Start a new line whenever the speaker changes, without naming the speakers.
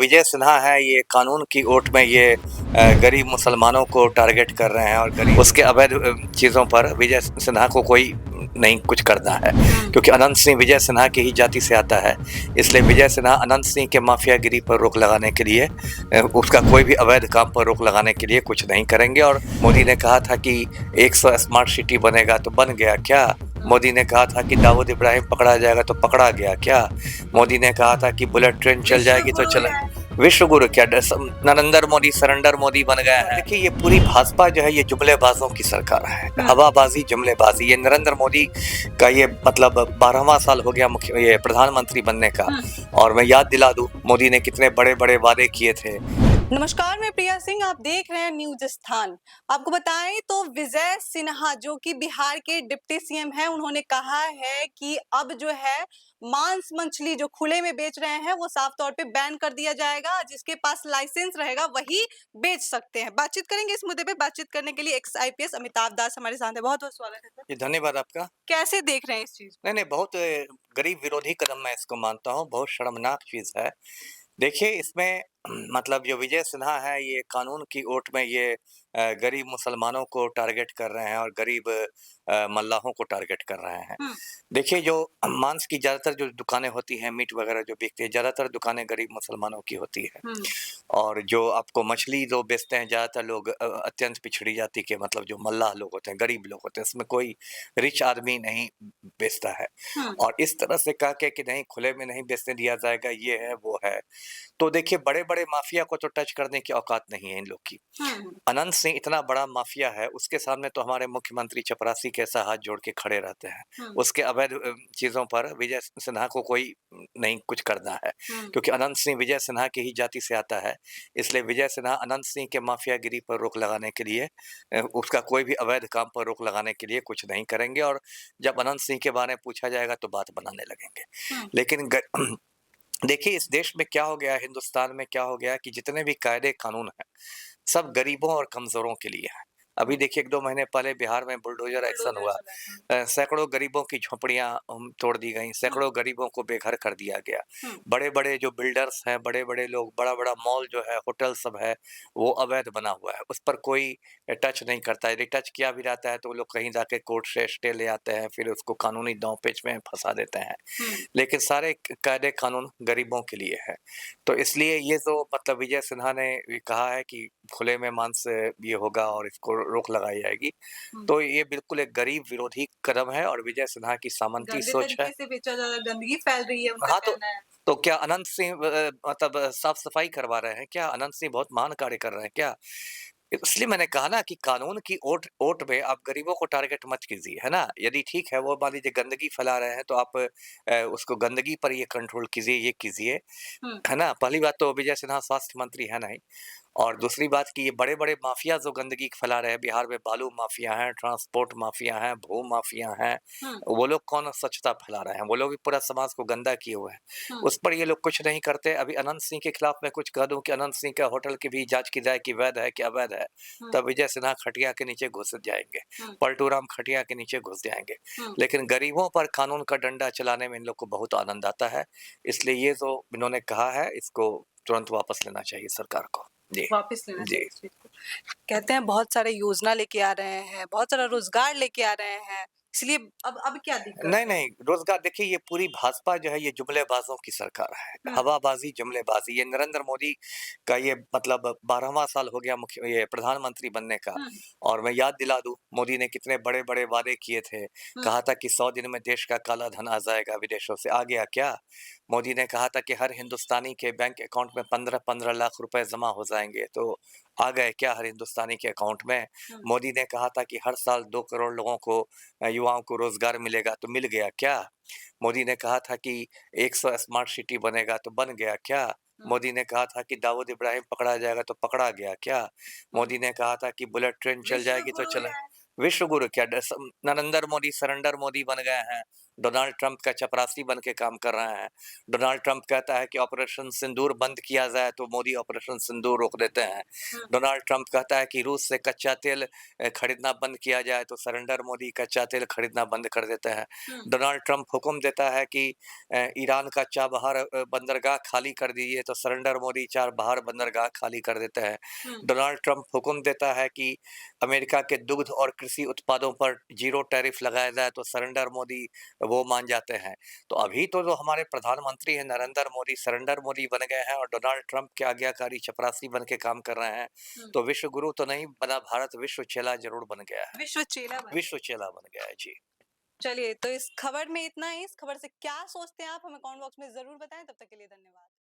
विजय सिन्हा है, ये कानून की ओट में ये गरीब मुसलमानों को टारगेट कर रहे हैं और गरीब उसके अवैध चीज़ों पर विजय सिन्हा को कोई नहीं कुछ करना है, क्योंकि अनंत सिंह विजय सिन्हा की ही जाति से आता है। इसलिए विजय सिन्हा अनंत सिंह के माफियागिरी पर रोक लगाने के लिए उसका कोई भी अवैध काम पर रोक लगाने के लिए कुछ नहीं करेंगे। और मोदी ने कहा था कि 100 स्मार्ट सिटी बनेगा, तो बन गया क्या? मोदी ने कहा था कि दाऊद इब्राहिम पकड़ा जाएगा, तो पकड़ा गया क्या? मोदी ने कहा था कि बुलेट ट्रेन चल जाएगी, तो चला। विश्व गुरु क्या? नरेंद्र मोदी सरेंडर मोदी बन गया है। देखिए, ये पूरी भाजपा जो है ये जुमलेबाजों की सरकार है, हवाबाजी, जुमलेबाजी। ये नरेंद्र मोदी का ये मतलब 12वां साल हो गया ये प्रधानमंत्री बनने का। और मैं याद दिला दूं, मोदी ने कितने बड़े बड़े वादे किए थे।
नमस्कार, मैं प्रिया सिंह, आप देख रहे हैं न्यूज स्थान। आपको बताएं तो विजय सिन्हा जो कि बिहार के डिप्टी सीएम हैं, उन्होंने कहा है कि अब जो है मांस मछली जो खुले में बेच रहे हैं वो साफ तौर पे बैन कर दिया जाएगा। जिसके पास लाइसेंस रहेगा वही बेच सकते हैं। बातचीत करेंगे इस मुद्दे पे। बातचीत करने के लिए एक्स आईपीएस अमिताभ दास हमारे साथ है। बहुत बहुत स्वागत है सर।
धन्यवाद आपका।
कैसे देख रहे हैं इस चीज?
नहीं, बहुत गरीब विरोधी कदम मैं इसको मानता हूँ, बहुत शर्मनाक चीज़ है। देखिए, इसमें मतलब जो विजय सिन्हा है, ये कानून की ओट में ये गरीब मुसलमानों को टारगेट कर रहे हैं और गरीब मल्लाहों को टारगेट कर रहे हैं। देखिए, जो मांस की ज़्यादातर जो दुकानें होती हैं, मीट वगैरह जो बिकती है, ज़्यादातर दुकानें गरीब मुसलमानों की होती है। और जो आपको मछली जो बेचते हैं, ज़्यादातर लोग अत्यंत पिछड़ी जाति के, मतलब जो मल्लाह लोग होते हैं, गरीब लोग होते हैं, इसमें कोई रिच आदमी नहीं बेचता है। और इस तरह से कह के कि नहीं, खुले में नहीं बेचने दिया जाएगा, ये है, वो है। तो देखिए, बड़े-बड़े माफिया को तो टच करने की औकात नहीं है इन लोग की। अनंत सिंह इतना बड़ा माफिया है, उसके सामने तो हमारे मुख्यमंत्री चपरासी के ऐसा हाथ जोड़ के खड़े रहते हैं। उसके अवैध चीज़ों पर विजय सिन्हा को कोई नहीं कुछ करना है, क्योंकि अनंत सिंह विजय सिन्हा की ही जाति से आता है। इसलिए विजय सिन्हा अनंत सिंह के माफियागिरी पर रोक लगाने के लिए उसका कोई भी अवैध काम पर रोक लगाने के लिए कुछ नहीं करेंगे। और जब अनंत सिंह के बारे में पूछा जाएगा तो बात बनाने लगेंगे। लेकिन देखिए, इस देश में क्या हो गया है, हिंदुस्तान में क्या हो गया है कि जितने भी कायदे कानून हैं, सब गरीबों और कमज़ोरों के लिए हैं। अभी देखिए, 1-2 महीने पहले बिहार में बुलडोज़र एक्शन हुआ। सैकड़ों गरीबों की झोंपड़ियाँ तोड़ दी गईं, सैकड़ों गरीबों को बेघर कर दिया गया। बड़े-बड़े जो बिल्डर्स हैं, बड़े-बड़े लोग, बड़ा-बड़ा मॉल जो है, होटल सब है, वो अवैध बना हुआ है। उस पर कोई टच नहीं करता है। यदि टच किया भी जाता है तो वो लोग कहीं जाके कोर्ट से स्टे ले आते हैं, फिर उसको कानूनी दाँव-पेच में फँसा देते हैं। लेकिन सारे कायदे कानून गरीबों के लिए है। तो इसलिए ये जो मतलब विजय सिन्हा ने ये कहा है कि खुले में मांस ये होगा और इसको रोक लगाई जाएगी, तो ये बिल्कुल एक गरीब विरोधी कदम है और विजय सिन्हा की सामंती सोच है।
से बेचा जा रहा है, गंदगी फैल रही है, उनका
हाँ,
कहना है।
तो क्या अनंत सिंह मतलब साफ-सफाई करवा रहे हैं क्या? अनंत सिंह बहुत महान कार्य कर रहे हैं क्या? इसलिए मैंने कहा ना कि कानून की ओट ओट में आप गरीबों को टारगेट मत कीजिए, है ना? यदि ठीक है, वो मान लीजिए गंदगी फैला रहे हैं, तो आप उसको गंदगी पर ये कंट्रोल कीजिए, ये कीजिए, है ना? पहली बात तो विजय सिन्हा स्वास्थ्य मंत्री है नहीं। और दूसरी बात कि ये बड़े-बड़े माफिया जो गंदगी फैला रहे हैं, बिहार में बालू माफिया हैं, ट्रांसपोर्ट माफिया हैं, भू माफिया हैं, वो लोग कौन स्वच्छता फैला रहे हैं? वो लोग भी पूरा समाज को गंदा किए हुए हैं। उस पर ये लोग कुछ नहीं करते। अभी अनंत सिंह के खिलाफ मैं कुछ कह दूँ कि अनंत सिंह का होटल की भी जाँच की जाए कि वैध है कि अवैध है, तब विजय सिन्हा खटिया के नीचे घुस जाएँगे, पलटू राम खटिया के नीचे घुस जाएँगे। लेकिन गरीबों पर कानून का डंडा चलाने में इन लोग को बहुत आनंद आता है। इसलिए ये जो इन्होंने कहा है, इसको तुरंत वापस लेना चाहिए सरकार को। जी।
वापस लेना
जी।
चाहिए इस चीज को। कहते हैं बहुत सारे योजना लेके आ रहे हैं, बहुत सारा रोजगार लेके आ रहे हैं, इसलिए अब क्या दिक्कत
नहीं,
है?
नहीं, रोज़गार देखिए, ये पूरी भाजपा जो है ये जुमलेबाज़ों की सरकार है, हवाबाज़ी, जुमलेबाज़ी। ये नरेंद्र मोदी का ये मतलब 12वां साल हो गया ये प्रधानमंत्री बनने का। और मैं याद दिला दूँ, मोदी ने कितने बड़े-बड़े वादे किए थे। कहा था कि 100 दिन में देश का काला धन आ जाएगा विदेशों से। आ गया क्या? मोदी ने कहा था कि हर हिंदुस्तानी के बैंक अकाउंट में 15-15 लाख रुपए जमा हो जाएँगे, तो आ गए क्या हर हिंदुस्तानी के अकाउंट में? मोदी ने कहा था कि हर साल 2 करोड़ लोगों को युवाओं को रोजगार मिलेगा, तो मिल गया क्या? मोदी ने कहा था कि 100 स्मार्ट सिटी बनेगा, तो बन गया क्या? मोदी ने कहा था कि दाऊद इब्राहिम पकड़ा जाएगा, तो पकड़ा गया क्या? मोदी ने कहा था कि बुलेट ट्रेन चल जाएगी, तो चला। विश्व गुरु क्या? नरेंद्र मोदी सरेंडर मोदी बन गए हैं। डोनाल्ड ट्रंप का चपरासी बन के काम कर रहे हैं। डोनाल्ड ट्रंप कहता है कि ऑपरेशन सिंदूर बंद किया जाए तो मोदी ऑपरेशन सिंदूर रोक देते हैं। डोनाल्ड ट्रंप कहता है कि रूस से कच्चा तेल खरीदना बंद किया जाए तो सरेंडर मोदी कच्चा तेल खरीदना बंद कर देते हैं। डोनाल्ड ट्रंप हुक्म देता है कि ईरान का चाबहार बंदरगाह खाली कर दीजिए तो सरेंडर मोदी चाबहार बंदरगाह खाली कर देते हैं। डोनाल्ड ट्रंप हुक्म देता है कि अमेरिका के दुग्ध और कृषि उत्पादों पर जीरो टैरिफ लगाया जाए तो सरेंडर मोदी वो मान जाते हैं। तो अभी तो जो हमारे प्रधानमंत्री हैं नरेंद्र मोदी सरेंडर मोदी बन गए हैं और डोनाल्ड ट्रंप के आज्ञाकारी चपरासी बन के काम कर रहे हैं। तो विश्व गुरु तो नहीं बना, भारत विश्व चेला जरूर बन गया है। विश्व चेला बन गया है जी।
चलिए, तो इस खबर में इतना ही। इस खबर से क्या सोचते हैं आप हमें कमेंट बॉक्स में ज़रूर बताएँ। तब तक के लिए धन्यवाद।